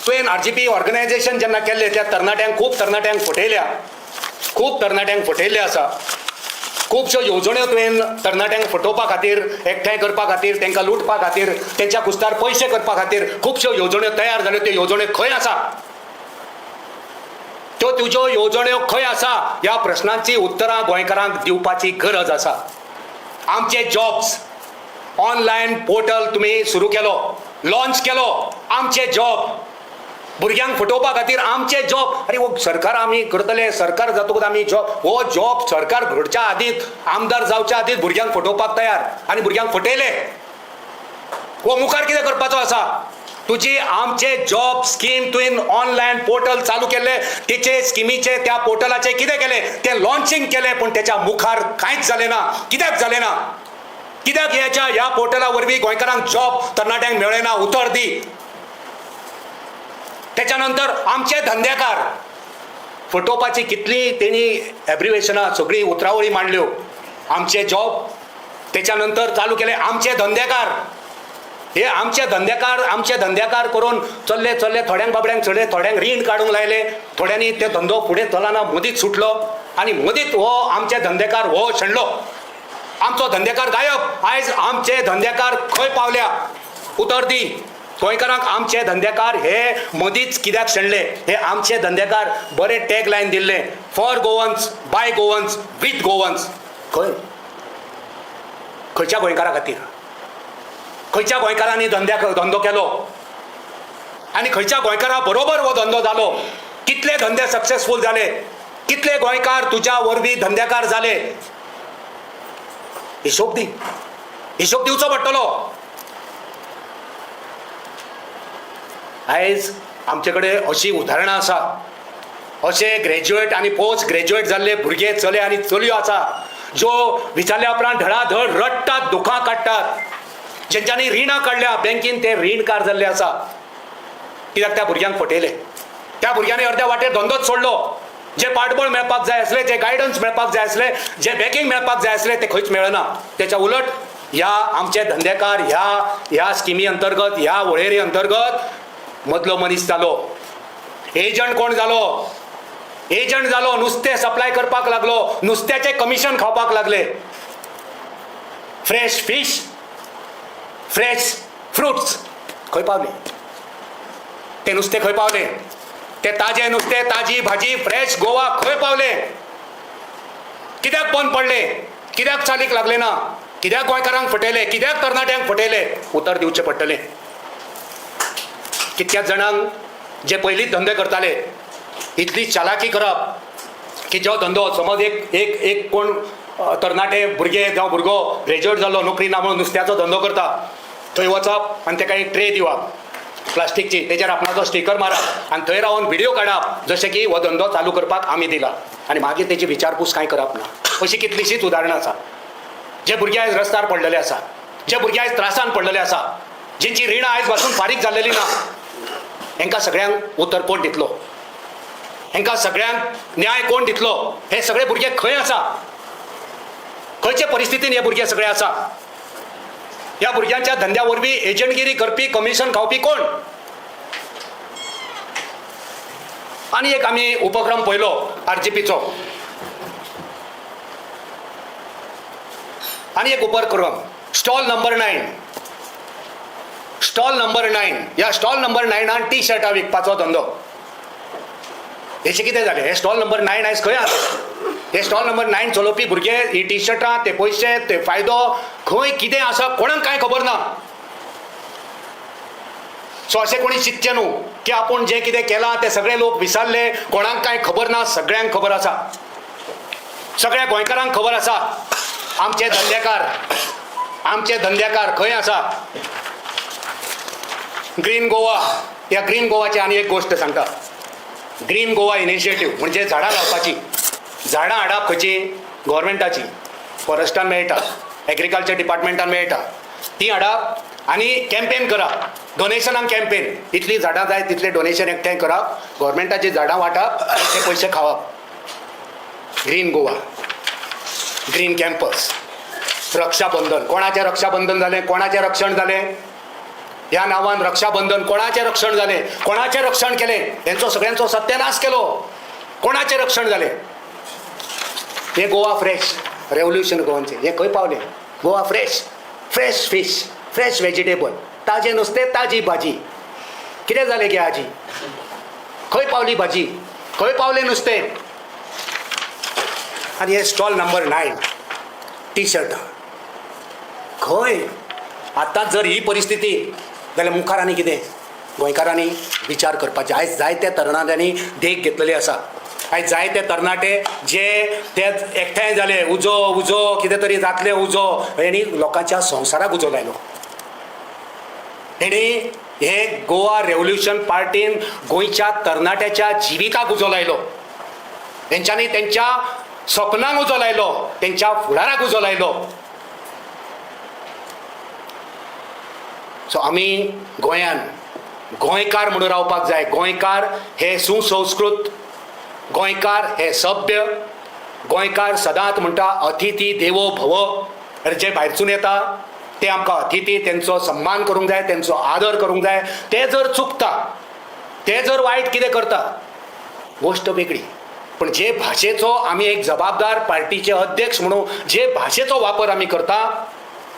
तुवें RGP organisation जेन्ना केल्लें त्या खूब तरणाट्यांक फटयल्ले आसा. खुबश्यो येवजण्यो तुवें तरणाट्यांक फटोवपा खातीर, एकठांय करपा खातीर, तांकां लुटपा खातीर, तेंच्या कुस्तार पयशे करपा खातीर खुबश्यो येवजण्यो तयार जाल्यो. त्यो येवजण्यो खंय आसा? त्यो तुज्यो येवजण्यो खंय आसा? ह्या प्रश्नांची उतरां गोंयकारांक दिवपाची गरज आसा. आमचे जॉब्स ऑनलायन पोर्टल तुमी सुरू केलो, लॉन्च केलो. आमचे जॉब भुरग्यांक फटोवपा खातीर आमचे जॉब. अरे वो सरकार आमी करतले, सरकार जातकूच आमी हो जॉब सरकार घडच्या आदींच, आमदार जावच्या आदींच भुरग्यांक फटोवपाक तयार आनी भुरग्यांक फटयले. वो मुखार कितें करपाचो आसा? तुजी आमचे जॉब स्कीम तुवें ऑनलायन पोर्टल चालू केल्ले, तेचे स्किमीचे त्या पोर्टलाचे कितें केलें? तें लॉन्चिंग केलें, पूण तेच्या मुखार कांयच जालें ना. कित्याक जालें ना? कित्याक ह्या पोर्टला वरवीं गोंयकारांक जॉब तरणाट्यांक मेळ्ळे ना? उतर दी. त्याच्यानंतर आमचे धंदेकार फटोवपाची कितली तेणी एब्रिवेशनां सगळी उतरावळी मांडल्यो. आमचे जॉब, त्याच्यानंतर चालू केले आमचे धंदेकार. हे आमचे धंदेकार करून चल्ले थोड्यांक बाबड्यांक चडले, थोड्यांक रीण काडूंक लायले, थोड्यांनी ते धंदो फुडें चलना मदींच सुटलो आनी मदींच हो आमचे धंदेकार हो शेणलो. आमचो धंदेकार गायब. आयज आमचे धंदेकार खंय पावल्या? उतर दी. गोंयकारांक आमचे धंदेकार हे मदींच कित्याक शेणले? हे आमचे धंदेकार बरे टॅग लायन दिल्ले, for Goans, by Goans, with Goans. खंयच्या गोंयकारा खातीर? खंयच्या गोंयकारांनी धंदो केलो आनी खंयच्या गोंयकारा बरोबर हो धंदो जालो? कितले धंदे सक्सेसफूल जाले? कितले गोंयकार तुज्या वरवीं धंदेकार जाले? हिशोब दी. हिशोब दिवचो पडटलो. आयज आमचे कडेन अशी उदाहरणां आसा, अशे ग्रॅज्युएट आनी पोस्ट ग्रॅज्युएट जाल्ले भुरगे, चले आनी चलयो आसा, ज्यो विचारल्या उपरांत धडाधड रडटात, दुखां काडटात. जेंच्यांनी रिणां काडल्या बँकेन, ते रीणकार जाल्ले आसा. कित्याक त्या भुरग्यांक फटयले. त्या भुरग्यांनी अर्द्या वाटेर धंदोच सोडलो. जे पाठबळ मेळपाक जाय आसले, जे गायडन्स मेळपाक जाय आसले, जे बॅकींग मेळपाक जाय आसले, ते खंयच मेळना. त्याच्या उलट ह्या आमचे धंदेकार ह्या स्किमी अंतर्गत, ह्या वळेरी अंतर्गत मदलो मनीस जालो. एजंट कोण जालो? एजंट जालो. नुस्तें सप्लाय करपाक लागलो, नुस्त्याचे कमिशन खावपाक लागले. फ्रेश फिश, फ्रेश फ्रुट्स खंय पावले? ते नुस्तें खंय पावले? ते ताजे नुस्तें, ताजी भाजी, फ्रेश गोवा खंय पावले? कित्याक बंद पडले? कित्याक चालीक लागले ना? कित्याक गोंयकारांक फटयले? कित्याक तरणाट्यांक फटयले? उतर दिवचें पडटलें. कितक्याच जाणांक जे पयलींच धंदे करताले, इतली चालाकी करप की जो धंदो समज एक कोण तरणाटे भुरगे जावं भुरगो ग्रॅज्युएट जाल्लो, नोकरी ना म्हणून नुस्त्याचो धंदो करता, थंय वचप आनी ताका एक ट्रे दिवप प्लास्टिकची, तेजेर आपणाचो स्टिकर मारप आनी थंय रावन व्हिडिओ काडप जशें की हो धंदो चालू करपाक आमी दिला, आनी मागीर तेची विचारपूस कांय करप ना. अशी कितलीशीच उदाहरणां आसा. जे भुरगे आयज रस्त्यार पडलेले आसा, जे भुरगे आयज त्रासान पडलेले आसा, जेंची रिणां आयज पासून फारीक जाल्लेली ना, हेंकां सगळ्यांक उतर कोण दितलो? हेंकां सगळ्यांक न्याय कोण दितलो? हे सगळे भुरगे खंय आसा? खंयचे परिस्थितीन हे भुरगे सगळे आसा? ह्या भुरग्यांच्या धंद्या वरवीं एजंटगिरी करपी, कमिशन खावपी कोण? आनी एक आमी उपक्रम पळयलो RGPचो. आनी एक उपक्रम स्टॉल नंबर 9. Stall number 9. ह्या स्टॉल नंबर 9 टी शर्टां विकपाचो धंदो. हेचे कितें जालें? हे स्टॉल नंबर 9 आयज खंय आसा? हे स्टॉल नंबर 9 चलोवपी भुरगे, ही टी शर्टां, ते पयशे, ते फायदो खंय कितें आसा कोणाक कांय खबर ना. सो अशें कोणी चिंतचें न्हू की आपूण जें कितें केलां तें सगळे लोक विसरले, कोणाक कांय खबर ना. सगळ्यांक खबर आसा, सगळ्या गोंयकारांक खबर आसा. आमचे धंदेकार खंय आसा? ग्रीन गोवा. ह्या ग्रीन गोवाची आनी एक गोश्ट सांगता. ग्रीन गोवा इनिशिएटीव म्हणजे झाडां लावपाची. झाडां हाडप खंयची? गव्हर्मेंटाची. फॉरेस्टान मेळटा, एग्रीकल्चर डिपार्टमेंटान मेळटा. ती हाडप आनी कॅम्पेन करप, डोनेशनाक कॅम्पेन. इतली झाडां जाय तितले डोनेशन एकठांय करप, गव्हर्मेंटाची झाडां वांटप आनी ते पयशे खावप. Green Goa, green campus. Raksha Bandhan. कोणाचें रक्षाबंधन जालें? कोणाचें रक्षण जालें? ह्या नावान रक्षाबंधन कोणाचें रक्षण जालें, कोणाचें रक्षण केलें, तेंचो सगळ्यांचो सत्यानाश केलो. कोणाचें रक्षण जालें? हे गोवा फ्रेश रेव्होल्युशन गोवांचें हे खंय पावलें? Goa fresh, fresh fish, fresh vegetable, ताजें नुस्तें, ताजी भाजी. कितें जालें गे आजी? खंय पावली भाजी? खंय पावलें नुस्तें? आनी हे स्टॉल नंबर 9 टी शर्टां खंय? आतां जर ही परिस्थिती जाल्यार मुखार आनी कितें? गोंयकारांनी विचार करपाचें. आयज जायत्या तरणाट्यांनी देख घेतलेली आसा. आयज जायते तरणाटे जे ते एकठांय जाले, उजो उजो कितें तरी जातलें उजो, हेणी लोकांच्या संवसाराक उजो लायलो. हेणी हे गोवा रेव्होल्युशन पार्टीन गोंयच्या तरणाट्याच्या जिविकाक उजो लायलो. तेंच्यांनी तेंच्या सपनांक उजो लायलो, तेंच्या फुडाराक उजो लायलो. सो आमी गोंयान गोंयकार म्हणून रावपाक जाय. गोंयकार हे सुसंस्कृत, गोंयकार हे सभ्य, गोंयकार सदांच म्हणटा अतिथी देवो भव. जे भायरसून येता ते आमकां अतिथी, तेंचो सन्मान करूंक जाय, तेंचो आदर करूंक जाय. ते जर चुकता, ते जर वायट कितें करता, गोश्ट वेगळी. पण जे भाशेचो आमी एक जबाबदार पार्टीचे अध्यक्ष म्हणून जे भाशेचो वापर आमी करता,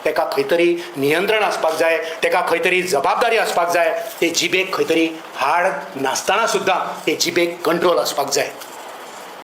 तेका खंय तरी नियंत्रण आसपाक जाय, तेका खंय तरी जबाबदारी आसपाक जाय. ते जिबेक खंय तरी हाड नासतना सुद्दां ते जिबेक कंट्रोल आसपाक जाय.